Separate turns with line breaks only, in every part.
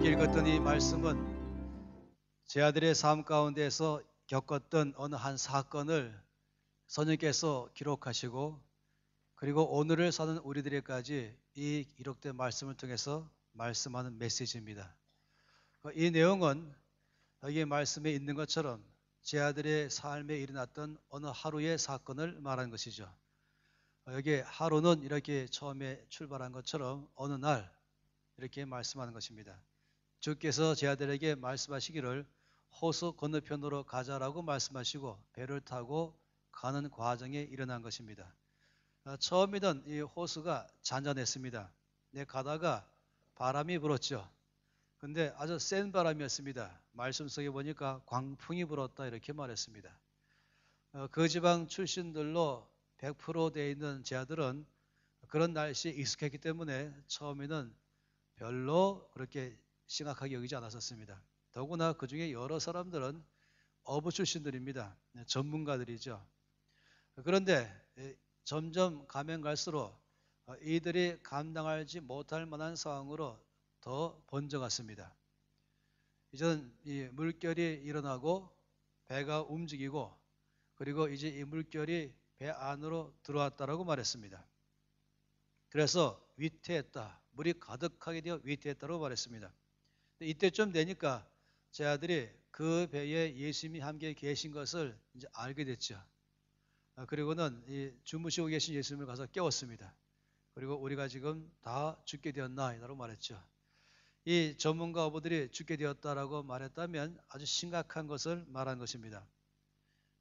함께 읽었던 이 말씀은 제 아들의 삶 가운데에서 겪었던 어느 한 사건을 성령께서 기록하시고 그리고 오늘을 사는 우리들에게까지 이 기록된 말씀을 통해서 말씀하는 메시지입니다. 이 내용은 여기 말씀에 있는 것처럼 제 아들의 삶에 일어났던 어느 하루의 사건을 말하는 것이죠. 여기 하루는 이렇게 처음에 출발한 것처럼 어느 날 이렇게 말씀하는 것입니다. 주께서 제 아들에게 말씀하시기를 호수 건너편으로 가자라고 말씀하시고 배를 타고 가는 과정에 일어난 것입니다. 처음이던 이 호수가 잔잔했습니다. 가다가 바람이 불었죠. 근데 아주 센 바람이었습니다. 말씀 속에 보니까 광풍이 불었다 이렇게 말했습니다. 그 지방 출신들로 100% 되어 있는 제 아들은 그런 날씨에 익숙했기 때문에 처음에는 별로 그렇게 심각하게 여기지 않았었습니다. 더구나 그 중에 여러 사람들은 어부 출신들입니다. 전문가들이죠. 그런데 점점 가면 갈수록 이들이 감당하지 못할 만한 상황으로 더 번져갔습니다. 이제는 이 물결이 일어나고 배가 움직이고 그리고 이제 이 물결이 배 안으로 들어왔다라고 말했습니다. 그래서 위태했다. 물이 가득하게 되어 위태했다고 말했습니다. 이때쯤 되니까 제 아들이 그 배에 예수님이 함께 계신 것을 이제 알게 됐죠. 그리고는 이 주무시고 계신 예수님을 가서 깨웠습니다. 그리고 우리가 지금 다 죽게 되었나이라고 말했죠. 이 전문가 어부들이 죽게 되었다라고 말했다면 아주 심각한 것을 말한 것입니다.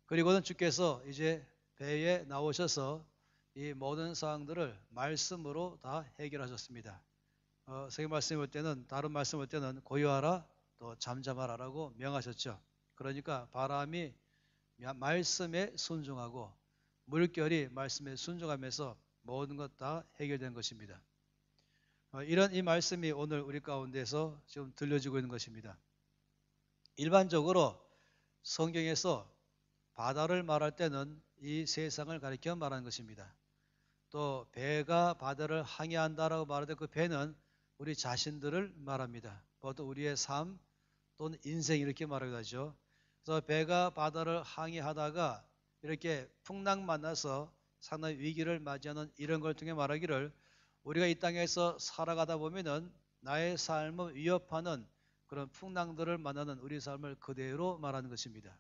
그리고는 주께서 이제 배에 나오셔서 이 모든 사항들을 말씀으로 다 해결하셨습니다. 세계 말씀을 볼 때는 다른 말씀을 볼 때는 고요하라 또 잠잠하라라고 명하셨죠. 그러니까 바람이 말씀에 순종하고 물결이 말씀에 순종하면서 모든 것 다 해결된 것입니다. 이런 이 말씀이 오늘 우리 가운데서 지금 들려지고 있는 것입니다. 일반적으로 성경에서 바다를 말할 때는 이 세상을 가리켜 말하는 것입니다. 또 배가 바다를 항해한다라고 말할 때 그 배는 우리 자신들을 말합니다. 보통 우리의 삶 또는 인생 이렇게 말하기도 하죠. 그래서 배가 바다를 항해하다가 이렇게 풍랑 만나서 상당히 위기를 맞이하는 이런 걸 통해 말하기를 우리가 이 땅에서 살아가다 보면은 나의 삶을 위협하는 그런 풍랑들을 만나는 우리 삶을 그대로 말하는 것입니다.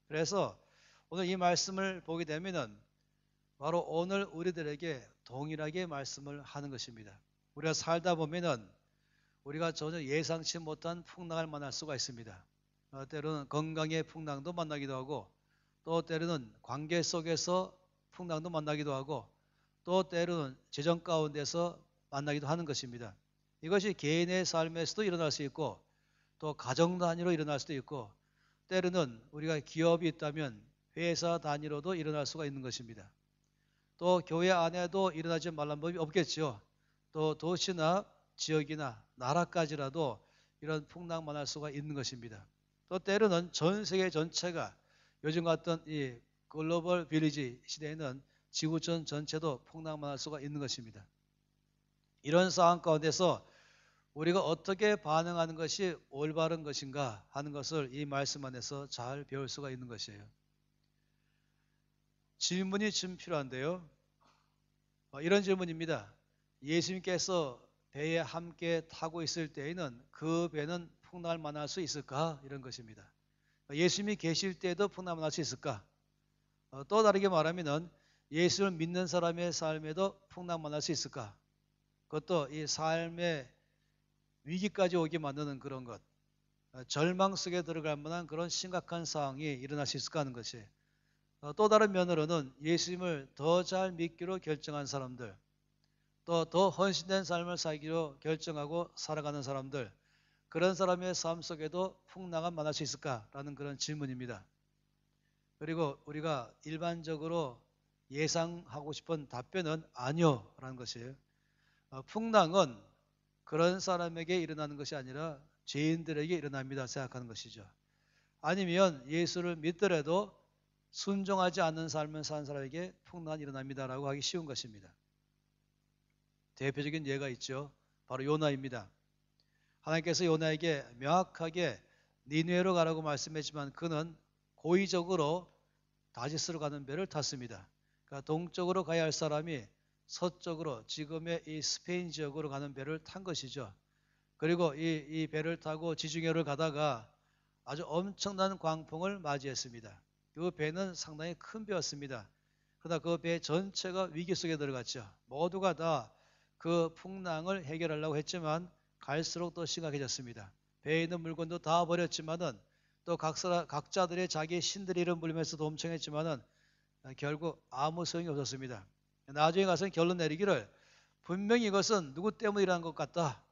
그래서 오늘 이 말씀을 보게 되면은 바로 오늘 우리들에게 동일하게 말씀을 하는 것입니다. 우리가 살다 보면은 우리가 전혀 예상치 못한 풍랑을 만날 수가 있습니다. 때로는 건강의 풍랑도 만나기도 하고 또 때로는 관계 속에서 풍랑도 만나기도 하고 또 때로는 재정 가운데서 만나기도 하는 것입니다. 이것이 개인의 삶에서도 일어날 수 있고 또 가정 단위로 일어날 수도 있고 때로는 우리가 기업이 있다면 회사 단위로도 일어날 수가 있는 것입니다. 또 교회 안에도 일어나지 말란 법이 없겠죠. 또 도시나 지역이나 나라까지라도 이런 풍랑 만날 수가 있는 것입니다. 또 때로는 전 세계 전체가 요즘 같은 이 글로벌 빌리지 시대에는 지구촌 전체도 풍랑 만날 수가 있는 것입니다. 이런 상황 가운데서 우리가 어떻게 반응하는 것이 올바른 것인가 하는 것을 이 말씀 안에서 잘 배울 수가 있는 것이에요. 질문이 좀 필요한데요. 이런 질문입니다. 예수님께서 배에 함께 타고 있을 때에는 그 배는 풍랑을 만날 수 있을까? 이런 것입니다. 예수님이 계실 때에도 풍랑을 만날 수 있을까? 또 다르게 말하면 예수를 믿는 사람의 삶에도 풍랑 만날 수 있을까? 그것도 이 삶의 위기까지 오게 만드는 그런 것, 절망 속에 들어갈 만한 그런 심각한 상황이 일어날 수 있을까 하는 것이. 또 다른 면으로는 예수님을 더 잘 믿기로 결정한 사람들, 또 더 헌신된 삶을 살기로 결정하고 살아가는 사람들, 그런 사람의 삶 속에도 풍랑은 만날 수 있을까라는 그런 질문입니다. 그리고 우리가 일반적으로 예상하고 싶은 답변은 아니요 라는 것이에요. 풍랑은 그런 사람에게 일어나는 것이 아니라 죄인들에게 일어납니다 생각하는 것이죠. 아니면 예수를 믿더라도 순종하지 않는 삶을 사는 사람에게 풍랑이 일어납니다라고 하기 쉬운 것입니다. 대표적인 예가 있죠. 바로 요나입니다. 하나님께서 요나에게 명확하게 니느웨로 가라고 말씀했지만 그는 고의적으로 다시스로 가는 배를 탔습니다. 그러니까 동쪽으로 가야 할 사람이 서쪽으로 지금의 이 스페인 지역으로 가는 배를 탄 것이죠. 그리고 이 배를 타고 지중해를 가다가 아주 엄청난 광풍을 맞이했습니다. 그 배는 상당히 큰 배였습니다. 그러나 그 배 전체가 위기 속에 들어갔죠. 모두가 다 그 풍랑을 해결하려고 했지만 갈수록 더 심각해졌습니다. 배에 있는 물건도 다 버렸지만은 또 각자들의 자기의 신들의 이름 부르면서 도움청했지만은 결국 아무 소용이 없었습니다. 나중에 가서는 결론 내리기를 분명히 이것은 누구 때문에 일어난 것 같다.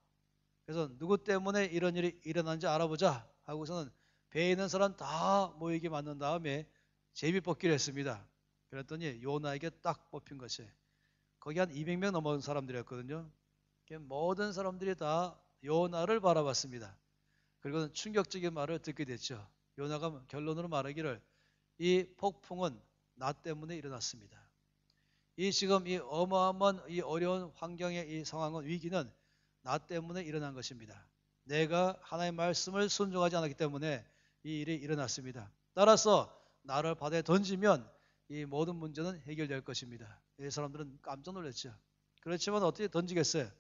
그래서 누구 때문에 이런 일이 일어난지 알아보자 하고서는 배에 있는 사람 다 모이게 만든 다음에 제비뽑기를 했습니다. 그랬더니 요나에게 딱 뽑힌 것이 거기 한 200명 넘은 사람들이었거든요. 모든 사람들이 다 요나를 바라봤습니다. 그리고 충격적인 말을 듣게 됐죠. 요나가 결론으로 말하기를 이 폭풍은 나 때문에 일어났습니다. 이 지금 이 어마어마한 이 어려운 환경의 이 상황은 위기는 나 때문에 일어난 것입니다. 내가 하나님의 말씀을 순종하지 않았기 때문에 이 일이 일어났습니다. 따라서 나를 바다에 던지면 이 모든 문제는 해결될 것입니다. 이 사람들은 깜짝 놀랐죠. 그렇지만 어떻게 던지겠어요?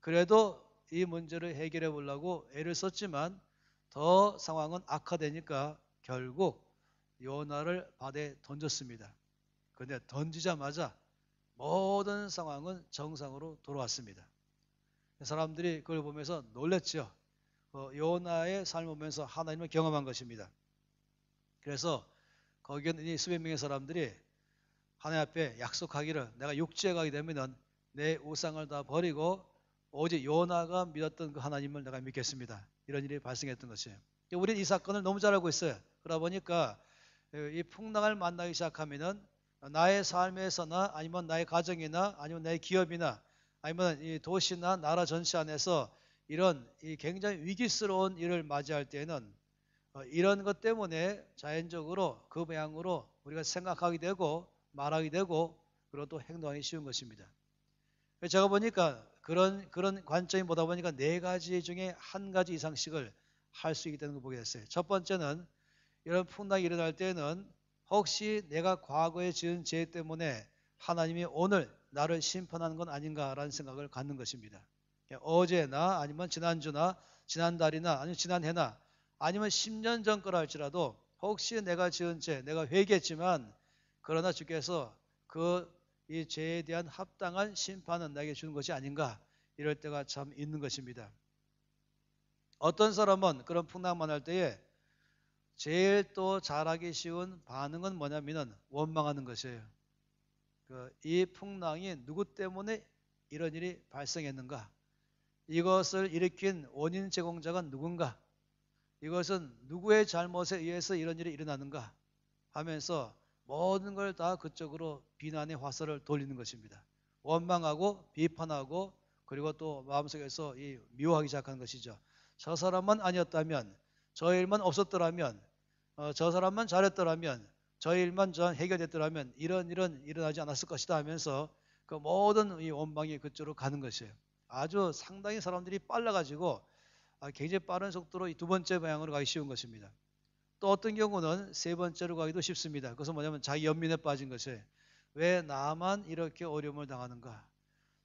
그래도 이 문제를 해결해 보려고 애를 썼지만 더 상황은 악화되니까 결국 요나를 바다에 던졌습니다. 그런데 던지자마자 모든 상황은 정상으로 돌아왔습니다. 사람들이 그걸 보면서 놀랬죠. 요나의 삶을 보면서 하나님을 경험한 것입니다. 그래서 거기에 있는 수백 명의 사람들이 하나님 앞에 약속하기를 내가 육지에 가게 되면 내 우상을 다 버리고 오직 요나가 믿었던 그 하나님을 내가 믿겠습니다. 이런 일이 발생했던 것이에요. 우리는 이 사건을 너무 잘 알고 있어요. 그러다 보니까 이 풍랑을 만나기 시작하면은 나의 삶에서나 아니면 나의 가정이나 아니면 나의 기업이나 아니면 이 도시나 나라 전체 안에서 이런 이 굉장히 위기스러운 일을 맞이할 때에는 이런 것 때문에 자연적으로 그 방향으로 우리가 생각하게 되고 말하게 되고 그리고 또 행동하기 쉬운 것입니다. 제가 보니까 그런 관점이 보다 보니까 네 가지 중에 한 가지 이상씩을 할 수 있게 되는 걸 보게 됐어요. 첫 번째는 이런 풍랑이 일어날 때는 혹시 내가 과거에 지은 죄 때문에 하나님이 오늘 나를 심판하는 건 아닌가라는 생각을 갖는 것입니다. 어제나 아니면 지난주나 지난달이나 아니면 지난해나 아니면 10년 전 거라 할지라도 혹시 내가 지은 죄, 내가 회개했지만 그러나 주께서 이 죄에 대한 합당한 심판은 나에게 주는 것이 아닌가 이럴 때가 참 있는 것입니다. 어떤 사람은 그런 풍랑 만날 때에 제일 또 잘하기 쉬운 반응은 뭐냐면은 원망하는 것이에요. 이 풍랑이 누구 때문에 이런 일이 발생했는가? 이것을 일으킨 원인 제공자가 누군가? 이것은 누구의 잘못에 의해서 이런 일이 일어나는가? 하면서 모든 걸 다 그쪽으로 비난의 화살을 돌리는 것입니다. 원망하고 비판하고 그리고 또 마음속에서 미워하기 시작하는 것이죠. 저 사람만 아니었다면, 저 일만 없었더라면, 저 사람만 잘했더라면, 저 일만 전 해결됐더라면 이런 일은 일어나지 않았을 것이다 하면서 그 모든 이 원망이 그쪽으로 가는 것이에요. 아주 상당히 사람들이 빨라가지고 굉장히 빠른 속도로 이 두 번째 방향으로 가기 쉬운 것입니다. 또 어떤 경우는 세 번째로 가기도 쉽습니다. 그것은 뭐냐면 자기 연민에 빠진 것이에요. 왜 나만 이렇게 어려움을 당하는가?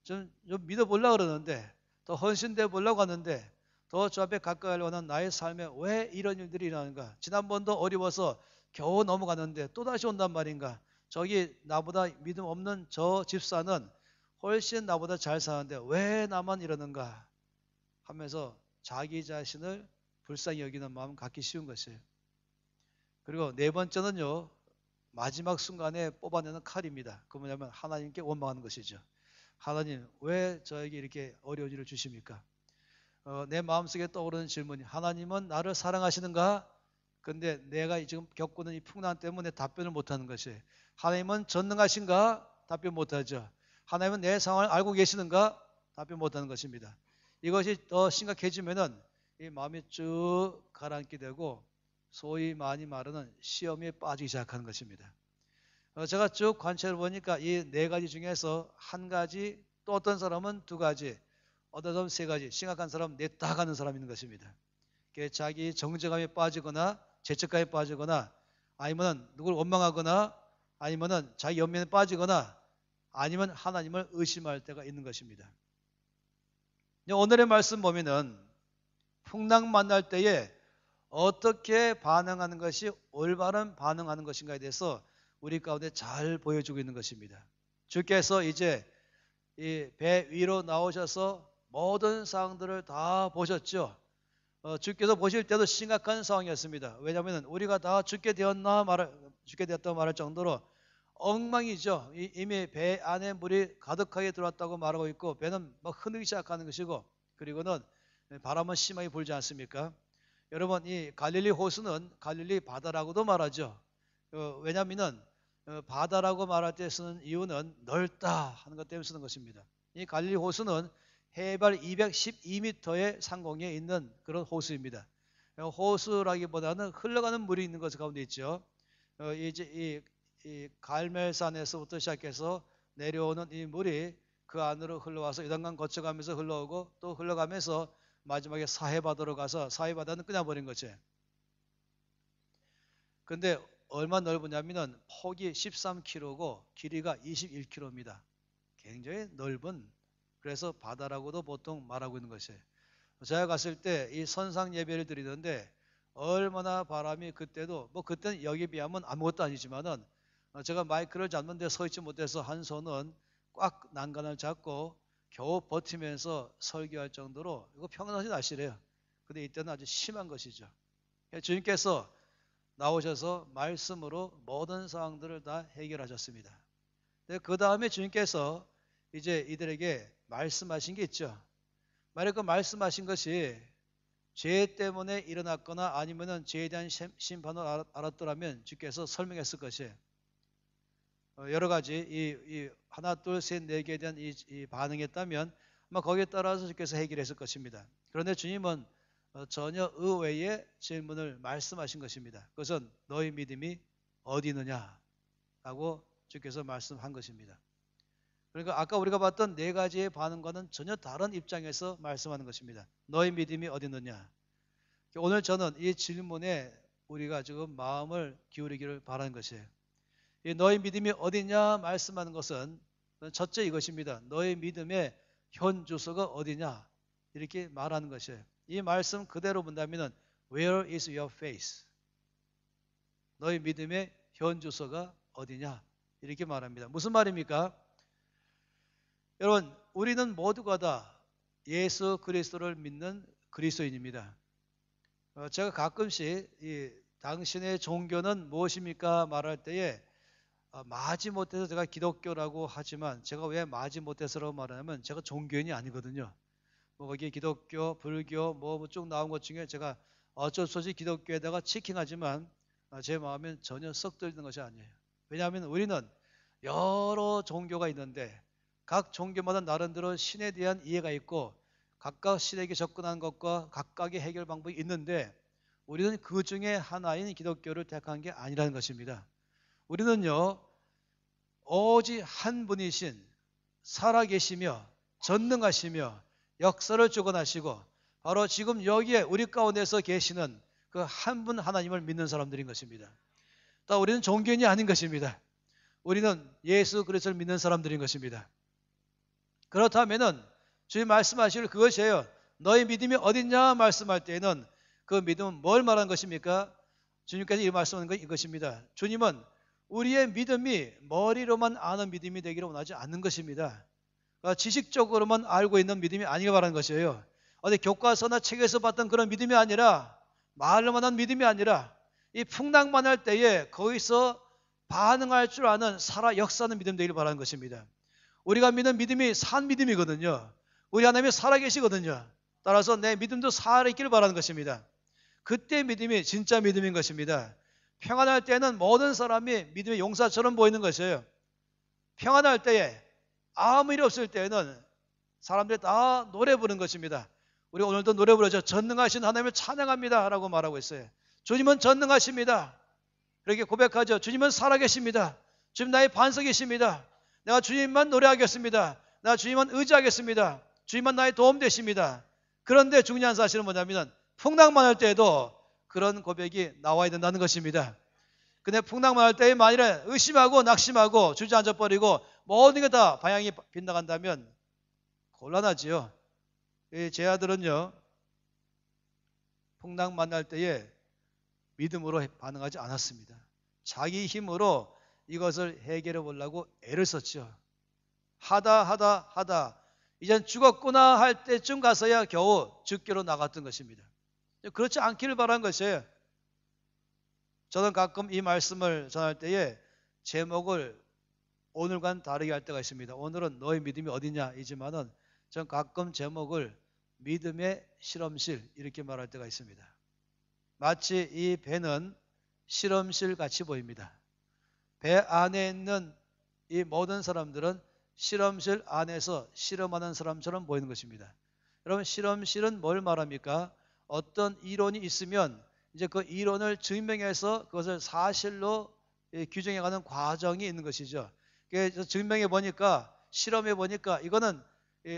좀 믿어보려고 그러는데 더 헌신돼 보려고 하는데 더 저 앞에 가까이 하려고 하는 나의 삶에 왜 이런 일들이 일어나는가? 지난번도 어려워서 겨우 넘어갔는데 또다시 온단 말인가? 저기 나보다 믿음 없는 저 집사는 훨씬 나보다 잘 사는데 왜 나만 이러는가? 하면서 자기 자신을 불쌍히 여기는 마음 갖기 쉬운 것이에요. 그리고 네 번째는요. 마지막 순간에 뽑아내는 칼입니다. 그 뭐냐면 하나님께 원망하는 것이죠. 하나님 왜 저에게 이렇게 어려운 일을 주십니까? 내 마음속에 떠오르는 질문이 하나님은 나를 사랑하시는가? 근데 내가 지금 겪고는 이 풍랑 때문에 답변을 못하는 것이에요. 하나님은 전능하신가? 답변 못하죠. 하나님은 내 상황을 알고 계시는가? 답변 못하는 것입니다. 이것이 더 심각해지면은 이 마음이 쭉 가라앉게 되고 소위 많이 말하는 시험에 빠지기 시작하는 것입니다. 제가 쭉 관찰해 보니까 이 네 가지 중에서 한 가지 또 어떤 사람은 두 가지 어떤 사람 세 가지, 심각한 사람 냈다 가는 사람이 있는 것입니다. 자기 정죄감에 빠지거나 죄책감에 빠지거나 아니면 누구를 원망하거나 아니면 자기 연민에 빠지거나 아니면 하나님을 의심할 때가 있는 것입니다. 오늘의 말씀 보면은 풍랑 만날 때에 어떻게 반응하는 것이 올바른 반응하는 것인가에 대해서 우리 가운데 잘 보여주고 있는 것입니다. 주께서 이제 이 배 위로 나오셔서 모든 상황들을 다 보셨죠. 주께서 보실 때도 심각한 상황이었습니다. 왜냐하면 우리가 다 죽게 되었다고 말할 정도로 엉망이죠. 이미 배 안에 물이 가득하게 들어왔다고 말하고 있고 배는 막 흐르기 시작하는 것이고 그리고는 바람은 심하게 불지 않습니까? 여러분 이 갈릴리 호수는 갈릴리 바다라고도 말하죠. 왜냐하면 바다라고 말할 때 쓰는 이유는 넓다 하는 것 때문에 쓰는 것입니다. 이 갈릴리 호수는 해발 212m의 상공에 있는 그런 호수입니다. 호수라기보다는 흘러가는 물이 있는 것 가운데 있죠. 이제 이 갈멜산에서부터 시작해서 내려오는 이 물이 그 안으로 흘러와서 요단강 거쳐가면서 흘러오고 또 흘러가면서 마지막에 사해바다로 가서 사해바다는 끊어버린 거죠. 근데 얼마 넓으냐면은 폭이 13km고 길이가 21km입니다. 굉장히 넓은 그래서 바다라고도 보통 말하고 있는 것이에요. 제가 갔을 때 이 선상 예배를 드리는데 얼마나 바람이 그때도 뭐 그때는 여기에 비하면 아무것도 아니지만은 제가 마이크를 잡는데 서 있지 못해서 한 손은 꽉 난간을 잡고 겨우 버티면서 설교할 정도로 이거 평상시 날씨래요. 근데 이때는 아주 심한 것이죠. 주님께서 나오셔서 말씀으로 모든 상황들을 다 해결하셨습니다. 그 다음에 주님께서 이제 이들에게 말씀하신 게 있죠. 만약 그 말씀하신 것이 죄 때문에 일어났거나 아니면은 죄에 대한 심판을 알았더라면 주께서 설명했을 것이에요. 여러 가지 이 하나 둘 셋 네 개에 대한 이 반응했다면 아마 거기에 따라서 주께서 해결했을 것입니다. 그런데 주님은 전혀 의외의 질문을 말씀하신 것입니다. 그것은 너희 믿음이 어디 있느냐라고 주께서 말씀한 것입니다. 그러니까 아까 우리가 봤던 네 가지의 반응과는 전혀 다른 입장에서 말씀하는 것입니다. 너희 믿음이 어디 있느냐. 오늘 저는 이 질문에 우리가 지금 마음을 기울이기를 바라는 것이에요. 이 너희 믿음이 어디냐 말씀하는 것은 첫째 이것입니다. 너희 믿음의 현 주소가 어디냐 이렇게 말하는 것이에요. 이 말씀 그대로 본다면 Where is your faith? 너희 믿음의 현 주소가 어디냐 이렇게 말합니다. 무슨 말입니까? 여러분 우리는 모두가 다 예수 그리스도를 믿는 그리스도인입니다. 제가 가끔씩 당신의 종교는 무엇입니까 말할 때에 마지못해서 제가 기독교라고 하지만 제가 왜 마지못해서라고 말하냐면 제가 종교인이 아니거든요. 뭐 거기 기독교, 불교 뭐 쭉 나온 것 중에 제가 어쩔 수 없이 기독교에다가 치킨하지만 제 마음엔 전혀 썩 들리는 것이 아니에요. 왜냐하면 우리는 여러 종교가 있는데 각 종교마다 나름대로 신에 대한 이해가 있고 각각 신에게 접근하는 것과 각각의 해결 방법이 있는데 우리는 그 중에 하나인 기독교를 택한 게 아니라는 것입니다. 우리는요 오직 한 분이신 살아계시며 전능하시며 역사를 주관하시고 바로 지금 여기에 우리 가운데서 계시는 그 한 분 하나님을 믿는 사람들인 것입니다. 또 우리는 종교인이 아닌 것입니다. 우리는 예수 그리스도를 믿는 사람들인 것입니다. 그렇다면은 주님 말씀하실 그것이에요. 너희 믿음이 어딨냐 말씀할 때에는 그 믿음은 뭘 말하는 것입니까? 주님께서 이 말씀하는 건 이것입니다. 주님은 우리의 믿음이 머리로만 아는 믿음이 되기를 원하지 않는 것입니다. 지식적으로만 알고 있는 믿음이 아니가 바라는 것이에요. 어디 교과서나 책에서 봤던 그런 믿음이 아니라 말로만 한 믿음이 아니라 이 풍랑만 할 때에 거기서 반응할 줄 아는 살아 역사하는 믿음 되기를 바라는 것입니다. 우리가 믿는 믿음이 산 믿음이거든요. 우리 하나님이 살아계시거든요. 따라서 내 믿음도 살아있기를 바라는 것입니다. 그때 믿음이 진짜 믿음인 것입니다. 평안할 때는 모든 사람이 믿음의 용사처럼 보이는 것이에요. 평안할 때에 아무 일 없을 때에는 사람들이 다 노래 부르는 것입니다. 우리 오늘도 노래 부르죠. 전능하신 하나님을 찬양합니다 라고 말하고 있어요. 주님은 전능하십니다. 그렇게 고백하죠. 주님은 살아계십니다. 주님 나의 반석이십니다. 내가 주님만 노래하겠습니다. 내가 주님만 의지하겠습니다. 주님만 나의 도움 되십니다. 그런데 중요한 사실은 뭐냐면 풍랑만 할 때에도 그런 고백이 나와야 된다는 것입니다. 근데 풍랑만 할 때에 만일에 의심하고 낙심하고 주저앉아 버리고 모든 게 다 방향이 빗나간다면 곤란하지요. 제 아들은요, 풍랑 만날 때에 믿음으로 반응하지 않았습니다. 자기 힘으로 이것을 해결해 보려고 애를 썼죠. 하다 이젠 죽었구나 할 때쯤 가서야 겨우 죽기로 나갔던 것입니다. 그렇지 않기를 바란 것이에요. 저는 가끔 이 말씀을 전할 때에 제목을 오늘과는 다르게 할 때가 있습니다. 오늘은 너의 믿음이 어디냐 이지만은 전 가끔 제목을 믿음의 실험실 이렇게 말할 때가 있습니다. 마치 이 배는 실험실 같이 보입니다. 배 안에 있는 이 모든 사람들은 실험실 안에서 실험하는 사람처럼 보이는 것입니다. 여러분, 실험실은 뭘 말합니까? 어떤 이론이 있으면 이제 그 이론을 증명해서 그것을 사실로 규정해가는 과정이 있는 것이죠. 그래서 증명해 보니까, 실험해 보니까 이거는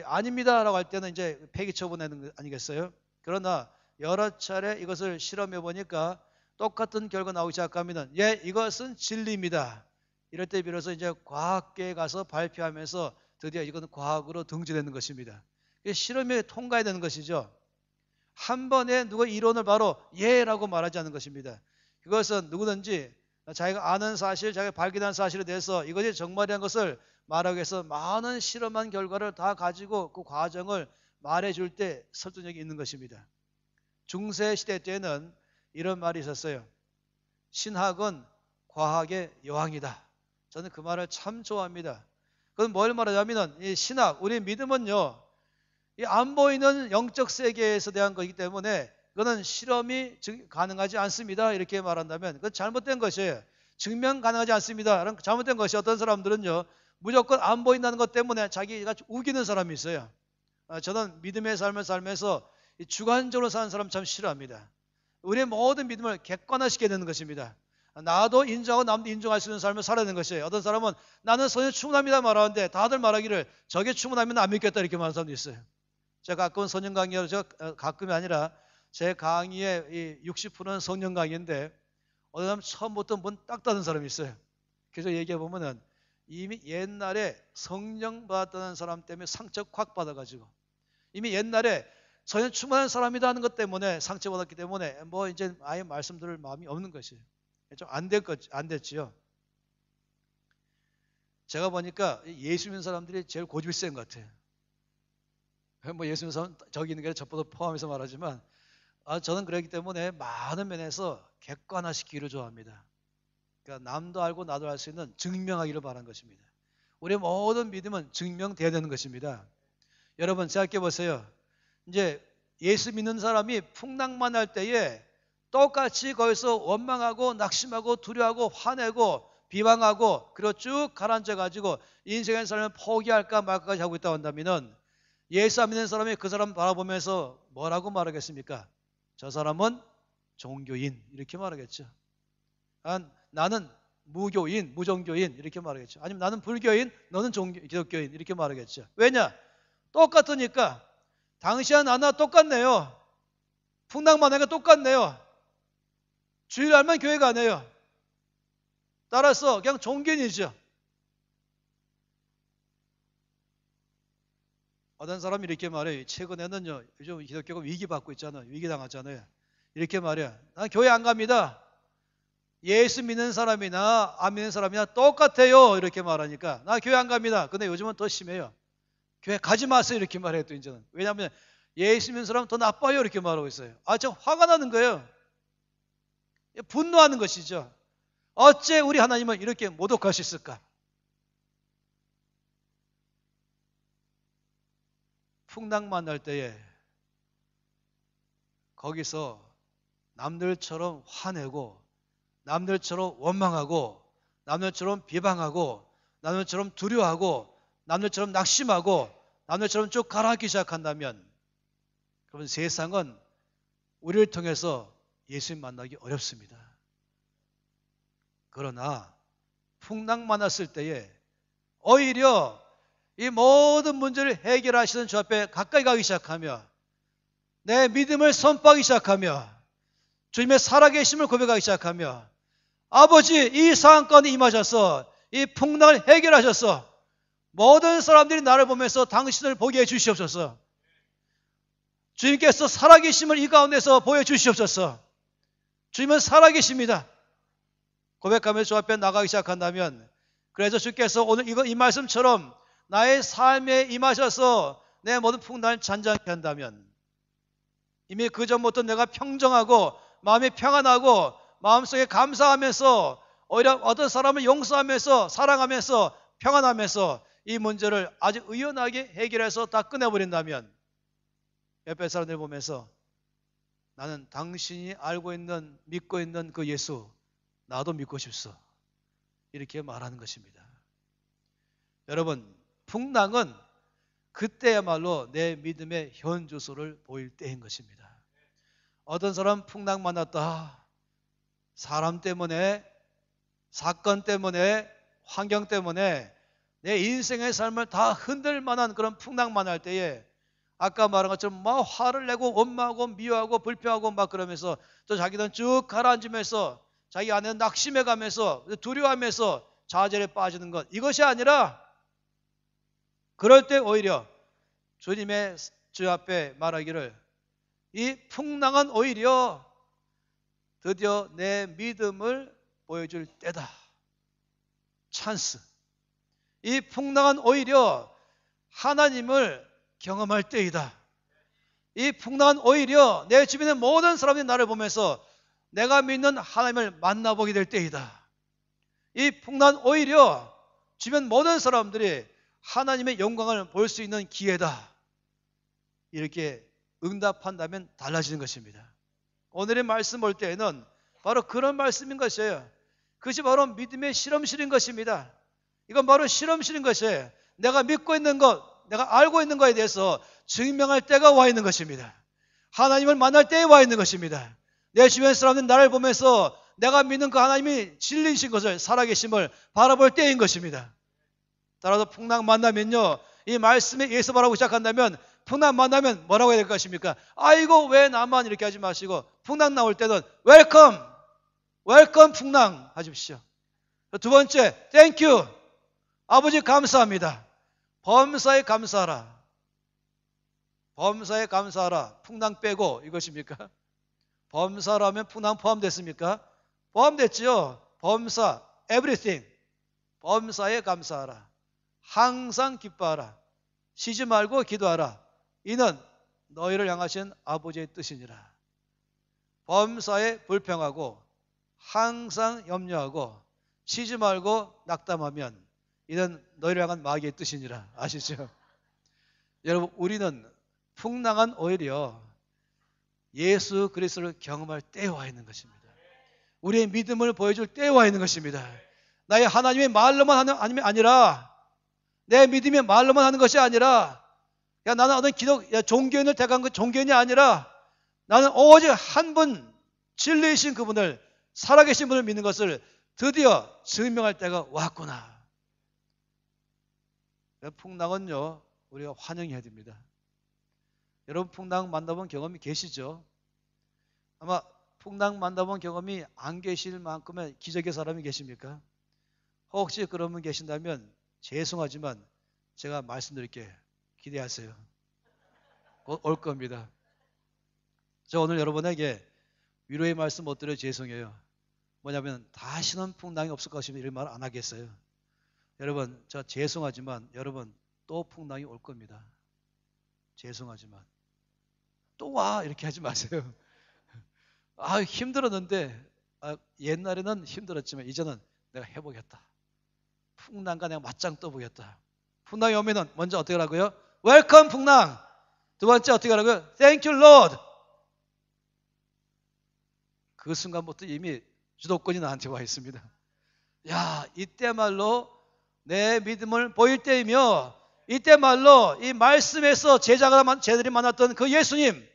아닙니다라고 할 때는 이제 폐기 처분하는 거 아니겠어요? 그러나 여러 차례 이것을 실험해 보니까 똑같은 결과 나오기 시작하면은 이것은 진리입니다. 이럴 때 비로소 이제 과학계에 가서 발표하면서 드디어 이건 과학으로 등재되는 것입니다. 실험에 통과해야 되는 것이죠. 한 번에 누가 이론을 바로 예라고 말하지 않는 것입니다. 그것은 누구든지 자기가 아는 사실, 자기가 발견한 사실에 대해서 이것이 정말이라는 것을 말하기 위해서 많은 실험한 결과를 다 가지고 그 과정을 말해줄 때 설득력이 있는 것입니다. 중세 시대 때는 이런 말이 있었어요. 신학은 과학의 여왕이다. 저는 그 말을 참 좋아합니다. 그건 뭘 말하냐면 이 신학, 우리 믿음은요, 이 안 보이는 영적 세계에서 대한 것이기 때문에 그거는 실험이 가능하지 않습니다. 이렇게 말한다면 그건 잘못된 것이에요. 증명 가능하지 않습니다. 잘못된 것이 어떤 사람들은요, 무조건 안 보인다는 것 때문에 자기가 우기는 사람이 있어요. 저는 믿음의 삶을 살면서 주관적으로 사는 사람 참 싫어합니다. 우리의 모든 믿음을 객관화시켜야 되는 것입니다. 나도 인정하고 남도 인정할 수 있는 삶을 살아야 되는 것이에요. 어떤 사람은 나는 성령 충만합니다 말하는데 다들 말하기를 저게 충만하면 안 믿겠다 이렇게 말하는 사람도 있어요. 제가 가끔 성령 강의를 가끔이 아니라 제 강의의 60%는 성령 강의인데 어느 사람 처음부터 문 딱 닫은 사람이 있어요. 그래서 얘기해 보면은 이미 옛날에 성령 받았다는 사람 때문에 상처 확 받아가지고 이미 옛날에 성령 충만한 사람이다 하는 것 때문에 상처받았기 때문에 뭐 이제 아예 말씀드릴 마음이 없는 것이에요. 좀 안 됐지요. 제가 보니까 예수 믿는 사람들이 제일 고집이 센 것 같아요. 뭐 예수 믿는 사람 저기 있는 게 저보다 포함해서 말하지만 저는 그렇기 때문에 많은 면에서 객관화시키기를 좋아합니다. 그러니까 남도 알고 나도 알 수 있는 증명하기를 바라는 것입니다. 우리의 모든 믿음은 증명돼야 되는 것입니다. 여러분 생각해 보세요. 이제 예수 믿는 사람이 풍랑만 할 때에 똑같이 거기서 원망하고 낙심하고 두려워하고 화내고 비방하고 그리고 쭉 가라앉아 가지고 인생의 삶을 포기할까 말까지 하고 있다고 한다면 예수 안 믿는 사람이 그 사람 바라보면서 뭐라고 말하겠습니까? 저 사람은 종교인 이렇게 말하겠죠. 나는 무교인, 무종교인 이렇게 말하겠죠. 아니면 나는 불교인, 너는 기독교인 이렇게 말하겠죠. 왜냐? 똑같으니까. 당시와 나나 똑같네요. 풍랑만 하니까 똑같네요. 주일날만 교회 가네요. 따라서 그냥 종교인이죠. 어떤 사람이 이렇게 말해요. 최근에는요, 요즘 기독교가 위기받고 있잖아요. 위기당하잖아요. 이렇게 말해요. 난 교회 안 갑니다. 예수 믿는 사람이나 안 믿는 사람이나 똑같아요. 이렇게 말하니까 나 교회 안 갑니다. 근데 요즘은 더 심해요. 교회 가지 마세요. 이렇게 말해요. 또 이제는. 왜냐하면 예수 믿는 사람은 더 나빠요. 이렇게 말하고 있어요. 저 화가 나는 거예요. 분노하는 것이죠. 어째 우리 하나님은 이렇게 모독하셨을까? 풍랑만 날 때에 거기서 남들처럼 화내고 남들처럼 원망하고 남들처럼 비방하고 남들처럼 두려워하고 남들처럼 낙심하고 남들처럼 쭉 가라앉기 시작한다면 그러면 세상은 우리를 통해서 예수님 만나기 어렵습니다. 그러나 풍랑 만났을 때에 오히려 이 모든 문제를 해결하시는 주 앞에 가까이 가기 시작하며 내 믿음을 선포하기 시작하며 주님의 살아계심을 고백하기 시작하며 아버지 이 상황 가운데 임하셔서 이 풍랑을 해결하셔서 모든 사람들이 나를 보면서 당신을 보게 해주시옵소서. 주님께서 살아계심을 이 가운데서 보여주시옵소서. 주님은 살아계십니다. 고백하며 주 앞에 나가기 시작한다면 그래서 주께서 오늘 이 말씀처럼 나의 삶에 임하셔서 내 모든 풍랑을 잔잔케 한다면 이미 그 전부터 내가 평정하고 마음이 평안하고 마음속에 감사하면서 오히려 어떤 사람을 용서하면서 사랑하면서 평안하면서 이 문제를 아주 의연하게 해결해서 다 끝내버린다면 옆에 사람들 보면서 나는 당신이 알고 있는 믿고 있는 그 예수 나도 믿고 싶소 이렇게 말하는 것입니다. 여러분 풍랑은 그때야말로 내 믿음의 현주소를 보일 때인 것입니다. 어떤 사람 풍랑 만났다. 사람 때문에 사건 때문에 환경 때문에 내 인생의 삶을 다 흔들 만한 그런 풍랑 만날 때에 아까 말한 것처럼 막 화를 내고 원망하고 미워하고 불평하고 막 그러면서 또 자기는 쭉 가라앉으면서 자기 안에 낙심해 가면서 두려워하면서 좌절에 빠지는 것 이것이 아니라 그럴 때 오히려 주님의 주 앞에 말하기를 이 풍랑은 오히려 드디어 내 믿음을 보여줄 때다. 찬스. 이 풍랑은 오히려 하나님을 경험할 때이다. 이 풍랑은 오히려 내 주변의 모든 사람들이 나를 보면서 내가 믿는 하나님을 만나보게 될 때이다. 이 풍랑은 오히려 주변 모든 사람들이 하나님의 영광을 볼 수 있는 기회다. 이렇게 응답한다면 달라지는 것입니다. 오늘의 말씀 볼 때에는 바로 그런 말씀인 것이에요. 그것이 바로 믿음의 실험실인 것입니다. 이건 바로 실험실인 것이에요. 내가 믿고 있는 것, 내가 알고 있는 것에 대해서 증명할 때가 와 있는 것입니다. 하나님을 만날 때에 와 있는 것입니다. 내 주변 사람들은 나를 보면서 내가 믿는 그 하나님이 진리이신 것을 살아계심을 바라볼 때인 것입니다. 따라서 풍랑 만나면요, 이 말씀에 예수 바라고 시작한다면 풍랑 만나면 뭐라고 해야 될 것입니까? 아이고 왜 나만 이렇게 하지 마시고 풍랑 나올 때는 웰컴, 웰컴 풍랑 하십시오. 두 번째, 땡큐, 아버지 감사합니다. 범사에 감사하라. 범사에 감사하라. 풍랑 빼고 이것입니까? 범사라면 풍랑 포함됐습니까? 포함됐지요. 범사, everything. 범사에 감사하라. 항상 기뻐하라. 쉬지 말고 기도하라. 이는 너희를 향하신 아버지의 뜻이니라. 범사에 불평하고 항상 염려하고 쉬지 말고 낙담하면 이는 너희를 향한 마귀의 뜻이니라. 아시죠? 여러분 우리는 풍랑은 오히려 예수 그리스도를 경험할 때에 와 있는 것입니다. 우리의 믿음을 보여줄 때에 와 있는 것입니다. 나의 하나님의 말로만 하는 하나님이 아니라 내 믿음이 말로만 하는 것이 아니라 나는 어떤 종교인을 택한 그 종교인이 아니라 나는 오직 한 분 진리이신 그분을 살아계신 분을 믿는 것을 드디어 증명할 때가 왔구나. 풍랑은요 우리가 환영해야 됩니다. 여러분 풍랑 만나본 경험이 계시죠? 아마 풍랑 만나본 경험이 안 계실 만큼의 기적의 사람이 계십니까? 혹시 그런 분 계신다면 죄송하지만 제가 말씀드릴게요. 기대하세요. 곧 올 겁니다. 저 오늘 여러분에게 위로의 말씀 못 드려 죄송해요. 뭐냐면 다시는 풍랑이 없을 것이면 이런 말 안 하겠어요. 여러분 저 죄송하지만 여러분 또 풍랑이 올 겁니다. 죄송하지만 또 와 이렇게 하지 마세요. 아 힘들었는데 옛날에는 힘들었지만 이제는 내가 해보겠다. 풍랑과 내가 맞짱 떠보겠다. 풍랑이 오면은 먼저 어떻게 하라고요? 웰컴 풍랑. 두 번째 어떻게 하라고요? Thank you Lord. 그 순간부터 이미 주도권이 나한테 와 있습니다. 야 이때말로 내 믿음을 보일 때이며 이때말로 이 말씀에서 제자들이 만났던 그 예수님,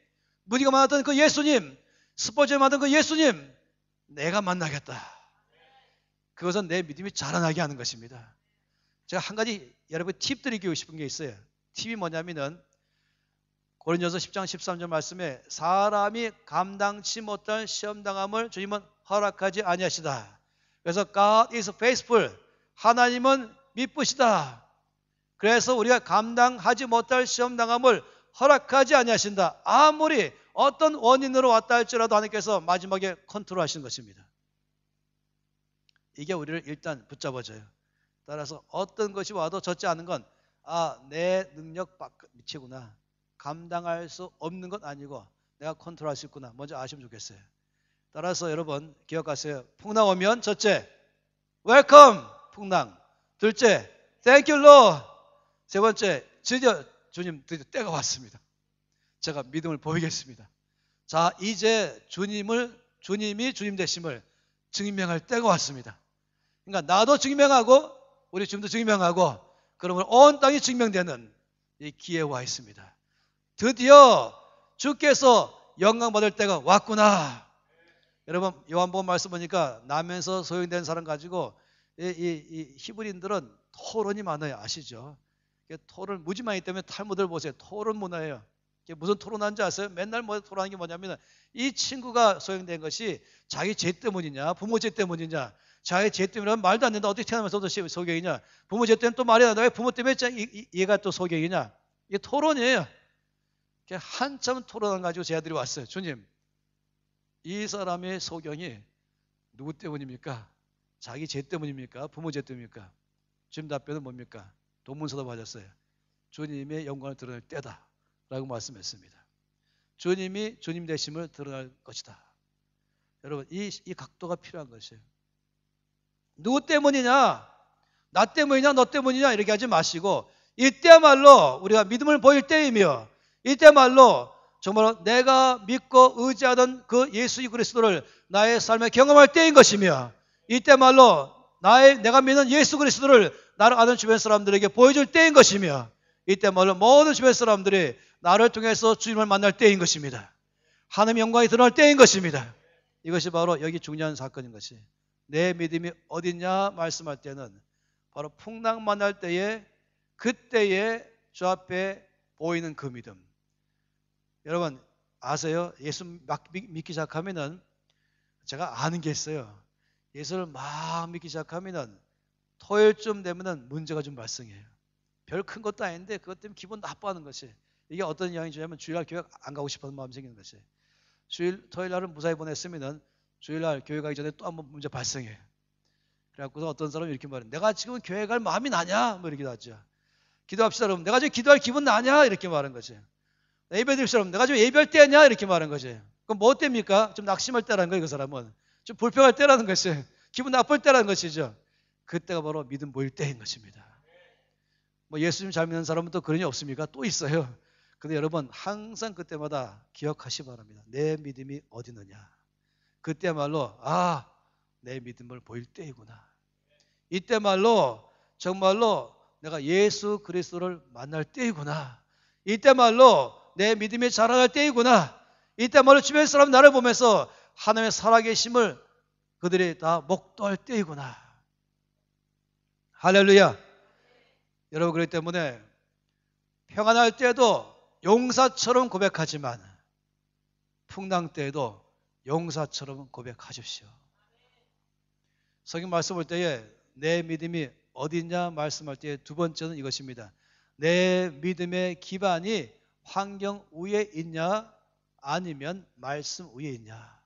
무디가 만났던 그 예수님, 스포츠에 만났던 그 예수님 내가 만나겠다. 그것은 내 믿음이 자라나게 하는 것입니다. 제가 한 가지 여러분 팁 드리고 싶은 게 있어요. 팁이 뭐냐면은 고린도서 10장 13절 말씀에 사람이 감당치 못할 시험당함을 주님은 허락하지 아니하시다. 그래서 God is faithful. 하나님은 미쁘시다. 그래서 우리가 감당하지 못할 시험당함을 허락하지 아니하신다. 아무리 어떤 원인으로 왔다 할지라도 하나님께서 마지막에 컨트롤하시는 것입니다. 이게 우리를 일단 붙잡아줘요. 따라서 어떤 것이 와도 젖지 않은 건 내 능력 미치구나. 감당할 수 없는 건 아니고 내가 컨트롤할 수 있구나. 먼저 아시면 좋겠어요. 따라서 여러분 기억하세요. 풍랑 오면 첫째, 웰컴 풍랑. 둘째, 땡큐 로. 세 번째, 주님 드디어 때가 왔습니다. 제가 믿음을 보이겠습니다. 자, 이제 주님이 주님 되심을 증명할 때가 왔습니다. 그러니까 나도 증명하고 우리 주님도 증명하고 그러면 온 땅이 증명되는 이 기회에 와 있습니다. 드디어 주께서 영광 받을 때가 왔구나. 여러분 요한복음 말씀 보니까 나면서 소용된 사람 가지고 이 히브리인들은 토론이 많아요. 아시죠? 토론 무지 많기 때문에 탈무드를 보세요. 토론 문화예요. 무슨 토론하는지 아세요? 맨날 토론하는 게 뭐냐면 이 친구가 소용된 것이 자기 죄 때문이냐 부모 죄 때문이냐. 자기 죄 때문이라면 말도 안 된다. 어떻게 태어나면서 또 소경이냐. 부모 죄 때문에 또 말이 안 된다. 왜 부모 때문에 얘가 또 소경이냐. 이게 토론이에요. 한참 토론을 가지고 제 아들이 왔어요. 주님, 이 사람의 소경이 누구 때문입니까? 자기 죄 때문입니까? 부모 죄 때문입니까? 주님 답변은 뭡니까? 동문서답 하셨어요. 주님의 영광을 드러낼 때다 라고 말씀했습니다. 주님이 주님 되심을 드러낼 것이다. 여러분 이 각도가 필요한 것이에요. 누구 때문이냐? 나 때문이냐? 너 때문이냐? 이렇게 하지 마시고 이때야말로 우리가 믿음을 보일 때이며 이때야말로 정말 내가 믿고 의지하던 그 예수 그리스도를 나의 삶에 경험할 때인 것이며 이때야말로 내가 믿는 예수 그리스도를 나를 아는 주변 사람들에게 보여줄 때인 것이며 이때야말로 모든 주변 사람들이 나를 통해서 주님을 만날 때인 것입니다. 하나님의 영광이 드러날 때인 것입니다. 이것이 바로 여기 중요한 사건인 것이 내 믿음이 어딨냐 말씀할 때는 바로 풍랑 만날 때에 그때에 주 앞에 보이는 그 믿음. 여러분 아세요? 예수 막 믿기 시작하면은 제가 아는 게 있어요. 예수를 막 믿기 시작하면은 토요일쯤 되면은 문제가 좀 발생해요. 별 큰 것도 아닌데 그것 때문에 기분 나빠하는 것이 이게 어떤 영향이 주냐면 주일날 교회 안 가고 싶어하는 마음이 생기는 것이 토요일 날은 무사히 보냈으면은 주일날 교회 가기 전에 또 한번 문제 발생해요. 그래갖고서 어떤 사람이 이렇게 말해요. 내가 지금 교회 갈 마음이 나냐? 뭐 이렇게 하죠. 기도합시다 여러분. 내가 지금 기도할 기분 나냐? 이렇게 말하는 거지. 예배 드릴 사람 내가 지금 예배할 때냐? 이렇게 말하는 거지. 그럼 뭐 때입니까? 좀 낙심할 때라는 거예요. 그 사람은. 좀 불평할 때라는 것이 기분 나쁠 때라는 것이죠. 그때가 바로 믿음 보일 때인 것입니다. 뭐 예수님 잘 믿는 사람은 또 그런 일 없습니까? 또 있어요. 근데 여러분 항상 그때마다 기억하시 바랍니다. 내 믿음이 어디 있느냐. 그때말로 내 믿음을 보일 때이구나. 이때말로 정말로 내가 예수 그리스도를 만날 때이구나. 이때말로 내 믿음이 자라날 때이구나. 이때말로 주변 사람 나를 보면서 하나님의 살아계심을 그들이 다 목도할 때이구나. 할렐루야. 여러분 그렇기 때문에 평안할 때도 용사처럼 고백하지만 풍랑 때에도 용사처럼 고백하십시오. 성경 말씀 볼 때에 내 믿음이 어디 있냐 말씀할 때에 두 번째는 이것입니다. 내 믿음의 기반이 환경 위에 있냐 아니면 말씀 위에 있냐.